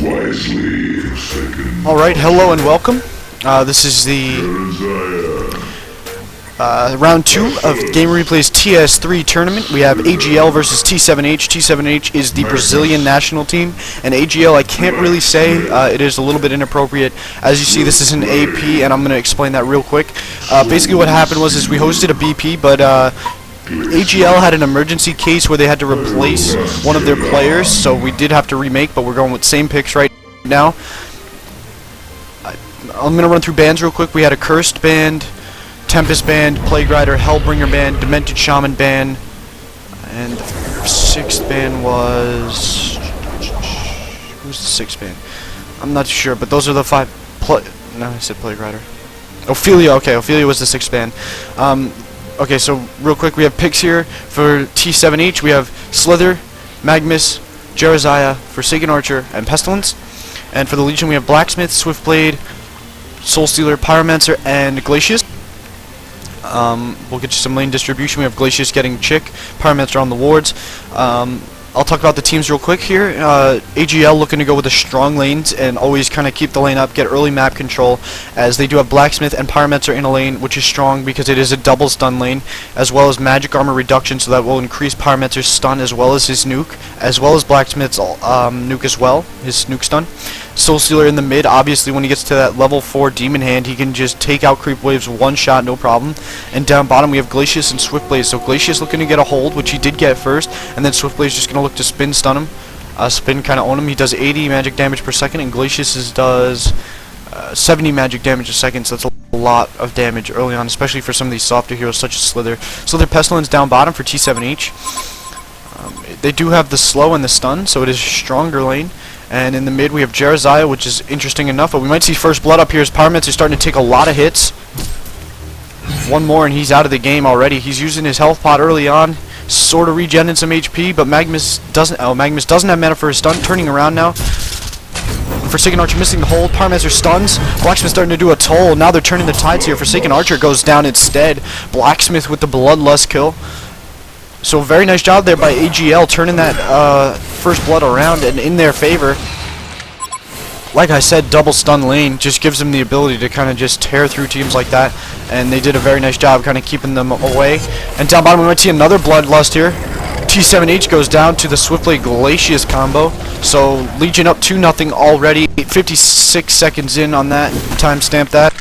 wisely, second. Alright, hello and welcome. This is the round 2 of Game Replay's TS3 tournament. We have AGL versus T7H. T7H is the Brazilian national team, and AGL, I can't really say, it is a little bit inappropriate. As you see, this is an AP, and I'm going to explain that real quick. Basically what happened was we hosted a BP, but AGL had an emergency case where they had to replace one of their players, so we did have to remake, but we're going with same picks right now. I'm going to run through bands real quick. We had a Cursed band, Tempest band, Plague Rider, Hellbringer band, Demented Shaman band, and the 6th band was... who's the 6th band? I'm not sure, but those are the 5... no, I said Plague Rider. Ophelia, okay, Ophelia was the 6th band. Okay, so real quick, we have picks here for T7H. We have Slither, Magmus, Jeraziah, Forsaken Archer, and Pestilence. And for the Legion, we have Blacksmith, Swiftblade, Soulstealer, Pyromancer, and Glacius. We'll get you some lane distribution. We have Glacius getting Chick, Pyromancer on the wards. I'll talk about the teams real quick here. AGL looking to go with the strong lanes and always kind of keep the lane up, get early map control, as they do have Blacksmith and Pyromancer in a lane, which is strong because it is a double stun lane, as well as magic armor reduction, so that will increase Pyromancer's stun as well as his nuke, as well as Blacksmith's nuke as well, his nuke stun. Soulstealer in the mid, obviously when he gets to that level 4 Demon Hand, he can just take out creep waves one shot, no problem. And down bottom we have Glacius and Swiftblade. So Glacius looking to get a hold, which he did get first, and then Swiftblade's just going to look to spin stun him. Spin kind of own him. He does 80 magic damage per second, and Glacius does 70 magic damage a second, so that's a lot of damage early on, especially for some of these softer heroes such as Slither. Slither Pestilence down bottom for T7H. They do have the slow and the stun, so it is a stronger lane. And in the mid we have Jeraziah, which is interesting enough, but we might see first blood up here as Pyromancer starting to take a lot of hits. One more and he's out of the game already. He's using his health pot early on, sort of regenerating some HP, but Magmus doesn't have mana for his stun. Turning around now. Forsaken Archer missing the hold. Pyromancer stuns. Blacksmith starting to do a toll. Now they're turning the tides here. Forsaken Archer goes down instead. Blacksmith with the Bloodlust kill. So very nice job there by AGL turning that first blood around and in their favor. Like I said, double stun lane just gives them the ability to kind of just tear through teams like that, and they did a very nice job kind of keeping them away. And down bottom we might see another Bloodlust here. T7H goes down to the Swiftblade Glacius combo. So Legion up 2-0 already. 56 seconds in on that. Timestamp that.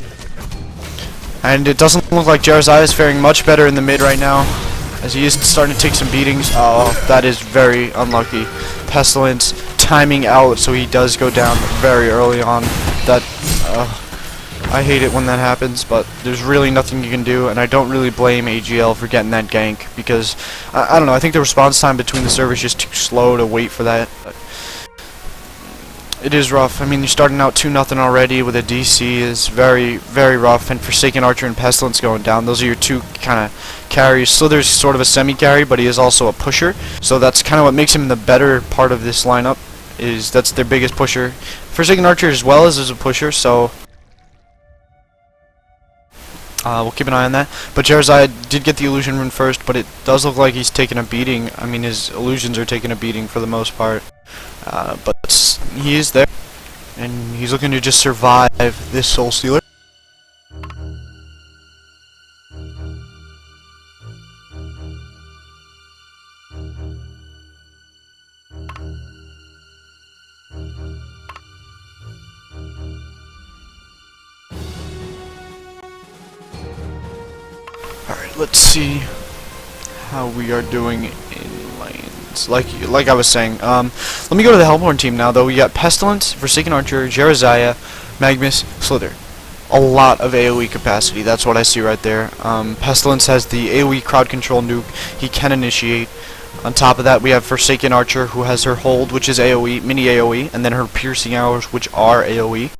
And it doesn't look like Jeraziah is faring much better in the mid right now, as he is starting to take some beatings. Oh, that is very unlucky. Pestilence timing out, so he does go down very early on. That I hate it when that happens, but there's really nothing you can do, and I don't really blame AGL for getting that gank, because I don't know, I think the response time between the servers is just too slow to wait for that. It is rough. I mean, you're starting out 2-0 already with a DC is very, very rough, and Forsaken Archer and Pestilence going down. Those are your two kind of carries. Slither's sort of a semi-carry, but he is also a pusher, so that's kind of what makes him the better part of this lineup, is that's their biggest pusher. Forsaken Archer as well as a pusher, so we'll keep an eye on that. But Jeraziah did get the illusion rune first, but it does look like he's taking a beating. I mean, his illusions are taking a beating for the most part. But he is there, and he's looking to just survive this Soulstealer. Alright, let's see how we are doing in lanes. Like I was saying, let me go to the Hellborn team now, though. We got Pestilence, Forsaken Archer, Jeraziah, Magmus, Slither. A lot of AoE capacity, that's what I see right there. Pestilence has the AoE crowd control nuke he can initiate. On top of that, we have Forsaken Archer, who has her hold, which is AoE, mini AoE, and then her piercing arrows, which are AoE.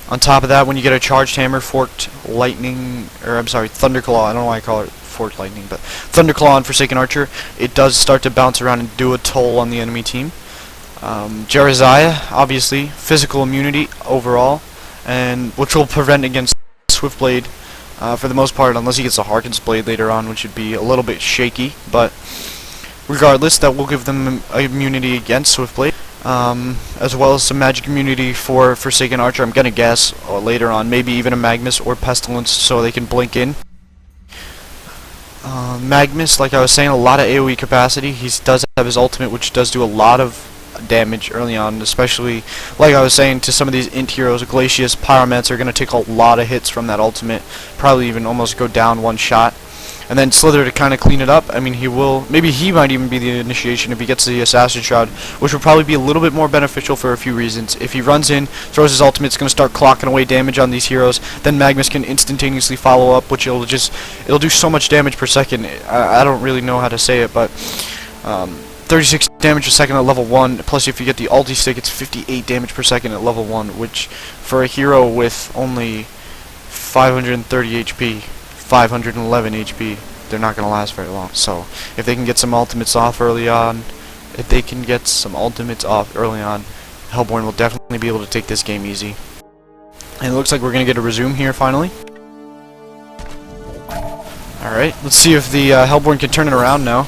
On top of that, when you get a charged hammer, forked lightning, or I'm sorry, Thunderclaw, I don't know why I call it forked lightning, but Thunderclaw on Forsaken Archer, it does start to bounce around and do a toll on the enemy team. Jeraziah, obviously, physical immunity overall, and which will prevent against Swiftblade for the most part, unless he gets a Harken's Blade later on, which would be a little bit shaky, but regardless, that will give them immunity against Swiftblade. as well as some magic immunity for Forsaken Archer, I'm gonna guess, or later on, maybe even a Magnus or Pestilence so they can blink in. Magnus, like I was saying, a lot of AoE capacity. He does have his ultimate, which does do a lot of damage early on, especially, like I was saying, to some of these int heroes. Glacius, Pyromancer are going to take a lot of hits from that ultimate, probably even almost go down one shot. And then Slither to kind of clean it up. I mean, maybe he might even be the initiation if he gets the Assassin Shroud, which would probably be a little bit more beneficial for a few reasons. If he runs in, throws his ultimate, it's going to start clocking away damage on these heroes. Then Magnus can instantaneously follow up, which it'll do so much damage per second. I don't really know how to say it, but 36 damage per second at level 1, plus if you get the ulti stick, it's 58 damage per second at level 1, which for a hero with only 530 HP, 511 HP, they're not going to last very long. So if they can get some ultimates off early on, Hellborn will definitely be able to take this game easy. And it looks like we're going to get a resume here finally. Alright, let's see if the Hellborn can turn it around now.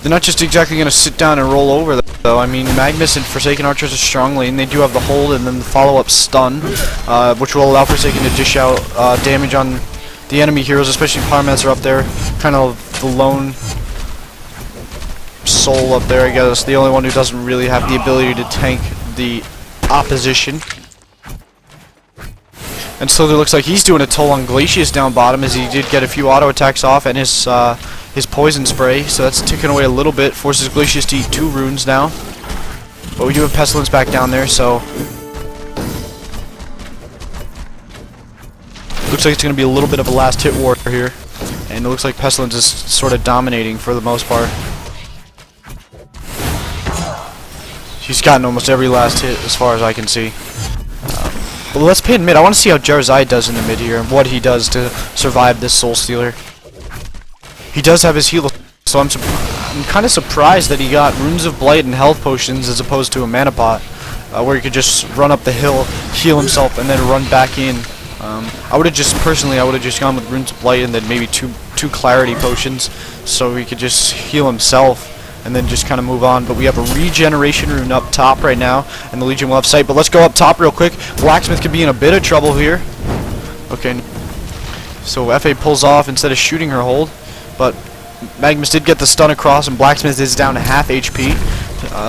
They're not just exactly going to sit down and roll over though. I mean, Magnus and Forsaken Archers are strong lane. They do have the hold and then the follow-up stun, which will allow Forsaken to dish out damage on the enemy heroes, especially Pyromancer up there. Kind of the lone soul up there, I guess. The only one who doesn't really have the ability to tank the opposition. And so it looks like he's doing a toll on Glacius down bottom, as he did get a few auto attacks off and his poison spray, so that's ticking away a little bit. Forces Glacius to eat 2 runes now. But we do have Pestilence back down there, so looks like it's going to be a little bit of a last hit war here. And it looks like Pestilence is sort of dominating for the most part. He's gotten almost every last hit as far as I can see. But let's pay in mid. I want to see how Jarzai does in the mid here and what he does to survive this Soul Stealer. He does have his heal, so I'm kind of surprised that he got Runes of Blight and health potions as opposed to a mana pot, where he could just run up the hill, heal himself, and then run back in. I would have just gone with Runes of Blight and then maybe two Clarity potions, so he could just heal himself and then just kind of move on. But we have a regeneration rune up top right now, and the Legion will have sight. But let's go up top real quick. Blacksmith could be in a bit of trouble here. Okay, so FA pulls off instead of shooting her hold. But Magnus did get the stun across, and Blacksmith is down to half HP,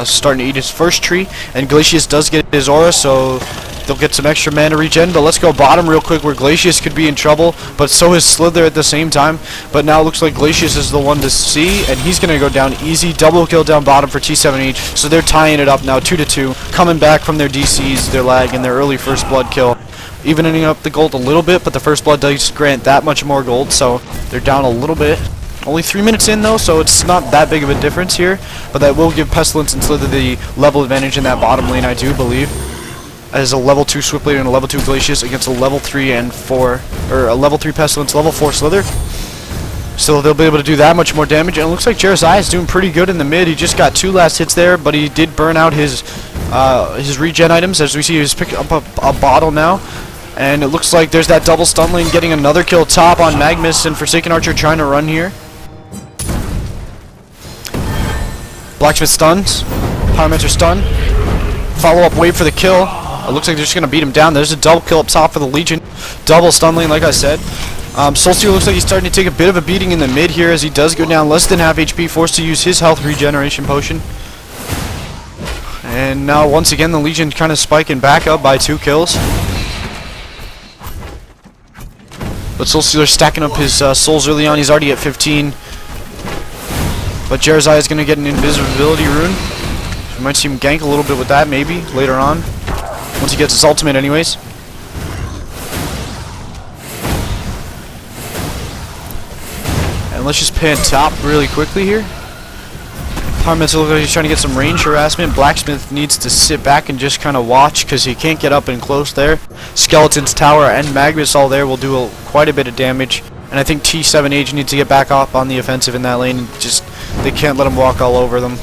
starting to eat his first tree. And Glacius does get his aura, so they'll get some extra mana regen. But let's go bottom real quick, where Glacius could be in trouble, but so is Slither at the same time. But now it looks like Glacius is the one to see, and he's going to go down easy. Double kill down bottom for T7H, so they're tying it up now 2-2, coming back from their DCs, their lag, and their early first blood kill. Evening up the gold a little bit, but the first blood does grant that much more gold, so they're down a little bit. Only 3 minutes in though, so it's not that big of a difference here, but that will give Pestilence and Slither the level advantage in that bottom lane, I do believe. As a level 2 Swift Blade and a level 2 Glacius against a level 3 and 4, or a level 3 Pestilence, level 4 Slither. So they'll be able to do that much more damage, and it looks like Jarzai is doing pretty good in the mid. He just got 2 last hits there, but he did burn out his regen items. As we see, he's picking up a bottle now. And it looks like there's that double stun lane getting another kill top on Magnus, and Forsaken Archer trying to run here. Blacksmith stuns. Pyromancer stun. Follow-up wave for the kill. It looks like they're just going to beat him down. There's a double kill up top for the Legion. Double stun lane, like I said. Soulstealer looks like he's starting to take a bit of a beating in the mid here, as he does go down less than half HP, forced to use his health regeneration potion. And now, once again, the Legion kind of spiking back up by 2 kills. But Soulstealer stacking up his souls early on. He's already at 15. But Jarzai is going to get an invisibility rune. We might see him gank a little bit with that, maybe, later on. Once he gets his ultimate, anyways. And let's just pan top really quickly here. Pyromancer looks like he's trying to get some range harassment. Blacksmith needs to sit back and just kind of watch, because he can't get up and close there. Skeleton's Tower and Magnus all there will do quite a bit of damage. And I think T7H needs to get back up on the offensive in that lane. And just, they can't let him walk all over them.